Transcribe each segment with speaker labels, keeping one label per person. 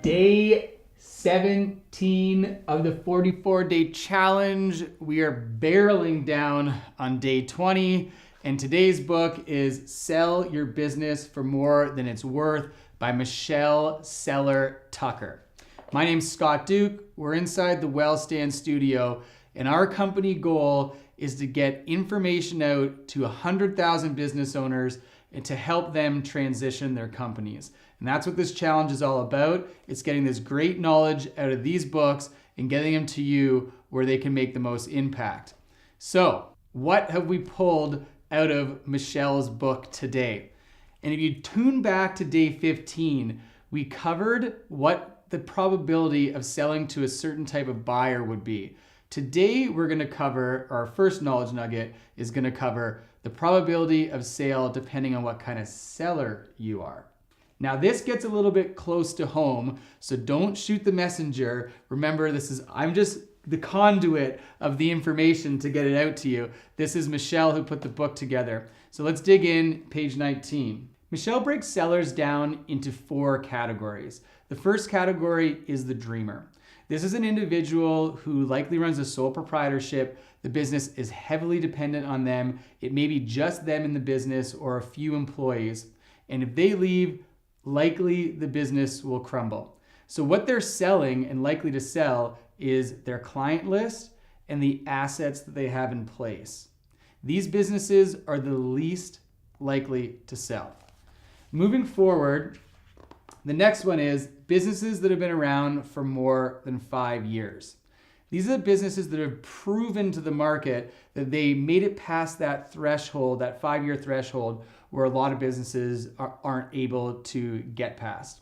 Speaker 1: Day 17 of the 44-day challenge. We are barreling down on day 20, and today's book is Sell Your Business for More Than It's Worth by Michelle Seiler-Tucker. My name's Scott Duke. We're inside the Wellstand studio, and our company goal is to get information out to 100,000 business owners and to help them transition their companies. And that's what this challenge is all about. It's getting this great knowledge out of these books and getting them to you where they can make the most impact. So, what have we pulled out of Michelle's book today? And if you tune back to day 15, we covered what the probability of selling to a certain type of buyer would be. Today, we're going to cover, our first knowledge nugget is going to cover the probability of sale depending on what kind of seller you are. Now, this gets a little bit close to home, so don't shoot the messenger. Remember, I'm just the conduit of the information to get it out to you. This is Michelle who put the book together. So let's dig in, page 19. Michelle breaks sellers down into 4 categories. The first category is the dreamer. This is an individual who likely runs a sole proprietorship. The business is heavily dependent on them. It may be just them in the business or a few employees. And if they leave, likely the business will crumble. So what they're selling and likely to sell is their client list and the assets that they have in place. These businesses are the least likely to sell. Moving forward, the next one is businesses that have been around for more than 5 years. These are the businesses that have proven to the market that they made it past that threshold, that 5-year threshold, where a lot of businesses aren't able to get past.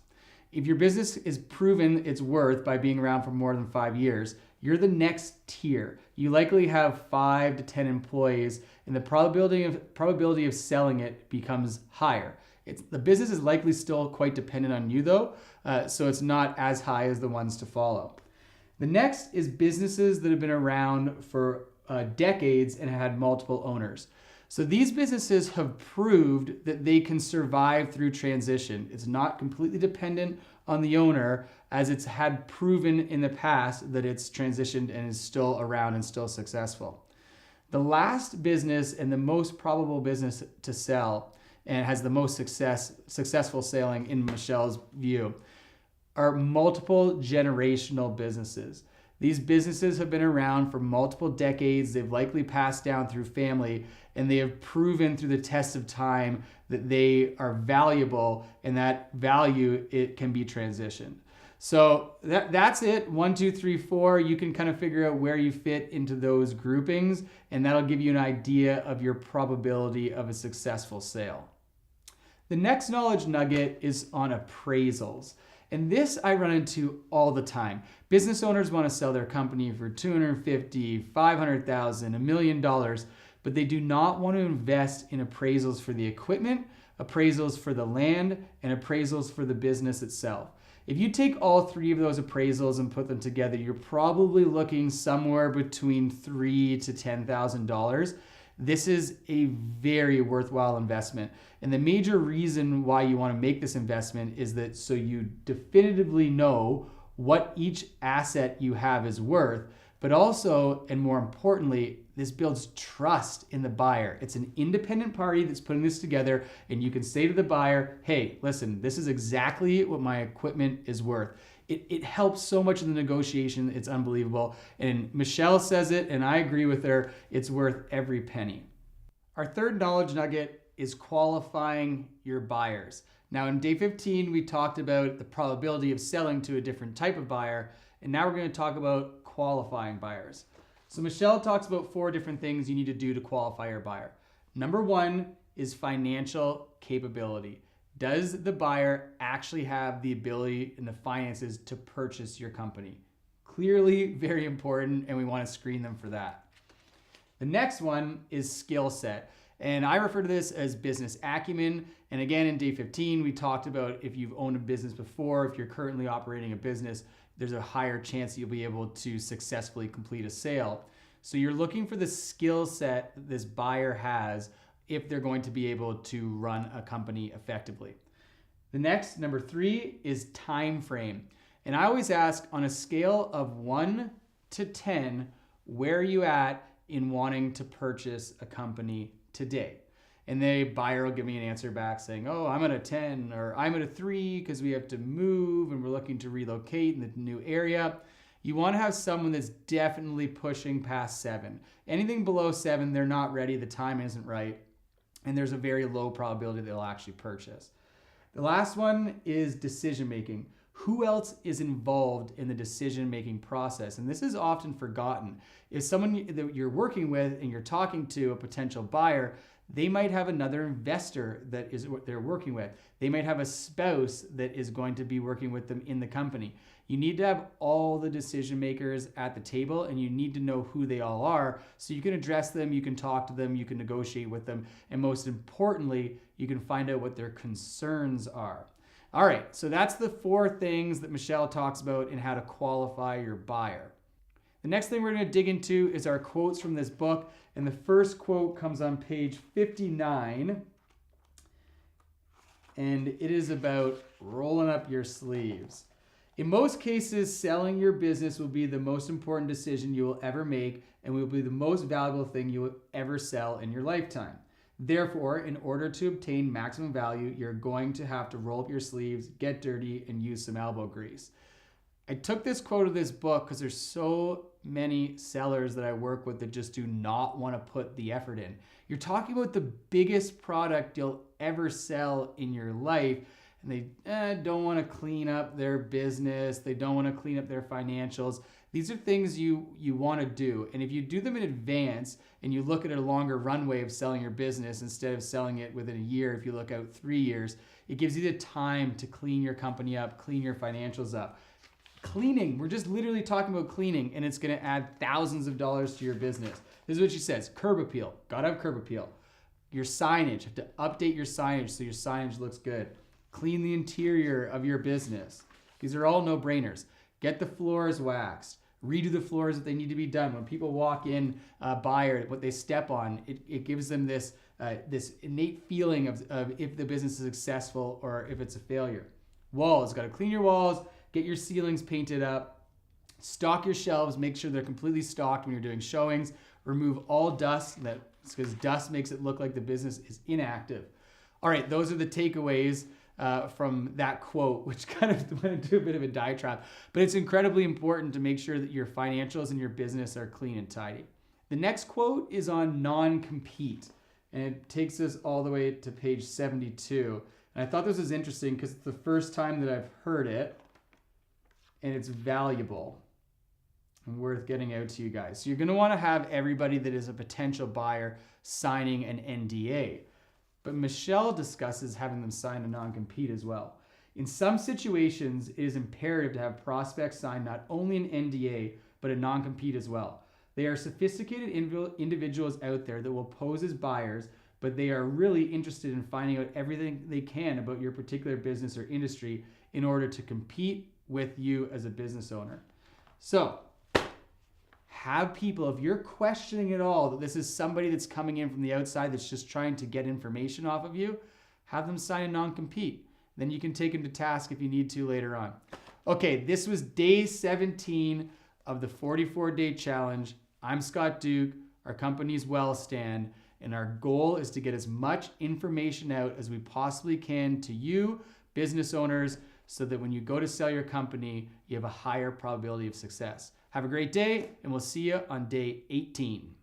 Speaker 1: If your business is proven its worth by being around for more than 5 years, you're the next tier. You likely have 5 to 10 employees, and the probability of selling it becomes higher. The business is likely still quite dependent on you though, so it's not as high as the ones to follow. The next is businesses that have been around for decades and had multiple owners. So these businesses have proved that they can survive through transition. It's not completely dependent on the owner, as it's had proven in the past that it's transitioned and is still around and still successful. The last business and the most probable business to sell and has the most successful selling in Michelle's view are multiple generational businesses. These businesses have been around for multiple decades. They've likely passed down through family, and they have proven through the test of time that they are valuable, and that value, it can be transitioned. So that's it. 1, 2, 3, 4. You can kind of figure out where you fit into those groupings, and that'll give you an idea of your probability of a successful sale. The next knowledge nugget is on appraisals. And this I run into all the time. Business owners want to sell their company for $250,000, $500,000, $1 million, but they do not want to invest in appraisals for the equipment, appraisals for the land, and appraisals for the business itself. If you take all 3 of those appraisals and put them together, you're probably looking somewhere between $3,000 to $10,000. This is a very worthwhile investment. And the major reason why you want to make this investment is that so you definitively know what each asset you have is worth, but also, and more importantly, this builds trust in the buyer. It's an independent party that's putting this together, and you can say to the buyer, hey, listen, this is exactly what my equipment is worth. It helps so much in the negotiation, it's unbelievable. And Michelle says it, and I agree with her, it's worth every penny. Our third knowledge nugget is qualifying your buyers. Now in day 15, we talked about the probability of selling to a different type of buyer, and now we're going to talk about qualifying buyers. So Michelle talks about 4 different things you need to do to qualify your buyer. Number 1 is financial capability. Does the buyer actually have the ability and the finances to purchase your company? Clearly very important, and we want to screen them for that. The next one is skill set. And I refer to this as business acumen. And again, in day 15, we talked about if you've owned a business before, if you're currently operating a business, there's a higher chance that you'll be able to successfully complete a sale. So you're looking for the skill set that this buyer has if they're going to be able to run a company effectively. The next, number 3, is time frame. And I always ask, on a scale of 1 to 10, where are you at in wanting to purchase a company today? And the buyer will give me an answer back saying, oh, I'm at a 10 or I'm at a 3 because we have to move and we're looking to relocate in the new area. You want to have someone that's definitely pushing past 7. Anything below 7, they're not ready, the time isn't right, and there's a very low probability they'll actually purchase. The last one is decision making. Who else is involved in the decision-making process? And this is often forgotten. If someone that you're working with and you're talking to a potential buyer, they might have another investor that is what they're working with. They might have a spouse that is going to be working with them in the company. You need to have all the decision makers at the table, and you need to know who they all are so you can address them, you can talk to them, you can negotiate with them, and most importantly, you can find out what their concerns are. All right, so that's the 4 things that Michelle talks about in how to qualify your buyer. The next thing we're going to dig into is our quotes from this book, and the first quote comes on page 59, and it is about rolling up your sleeves. In most cases, selling your business will be the most important decision you will ever make and will be the most valuable thing you will ever sell in your lifetime. Therefore, in order to obtain maximum value, you're going to have to roll up your sleeves, get dirty, and use some elbow grease. I took this quote of this book because there's so many sellers that I work with that just do not want to put the effort in. You're talking about the biggest product you'll ever sell in your life, and they don't want to clean up their business. They don't want to clean up their financials. These are things you want to do. And if you do them in advance and you look at a longer runway of selling your business instead of selling it within a year, if you look out 3 years, it gives you the time to clean your company up, clean your financials up. Cleaning, we're just literally talking about cleaning, and it's going to add thousands of dollars to your business. This is what she says: curb appeal, gotta have curb appeal. Your signage, have to update your signage so your signage looks good. Clean the interior of your business. These are all no-brainers. Get the floors waxed. Redo the floors if they need to be done. When people walk in, buyer, what they step on, it gives them this innate feeling of if the business is successful or if it's a failure. Walls, got to clean your walls, get your ceilings painted up, stock your shelves, make sure they're completely stocked when you're doing showings, remove all dust, because dust makes it look like the business is inactive. All right, those are the takeaways from that quote, which kind of went into a bit of a diatribe, but it's incredibly important to make sure that your financials and your business are clean and tidy. The next quote is on non-compete, and it takes us all the way to page 72. And I thought this was interesting because it's the first time that I've heard it, and it's valuable and worth getting out to you guys. So you're going to want to have everybody that is a potential buyer signing an NDA. But Michelle discusses having them sign a non-compete as well. In some situations, it is imperative to have prospects sign not only an NDA, but a non-compete as well. They are sophisticated individuals out there that will pose as buyers, but they are really interested in finding out everything they can about your particular business or industry in order to compete with you as a business owner. So, have people, if you're questioning at all that this is somebody that's coming in from the outside that's just trying to get information off of you, have them sign a non-compete. Then you can take them to task if you need to later on. Okay, this was day 17 of the 44-day challenge. I'm Scott Duke, our company's Wellstand, and our goal is to get as much information out as we possibly can to you, business owners, so that when you go to sell your company, you have a higher probability of success. Have a great day, and we'll see you on day 18.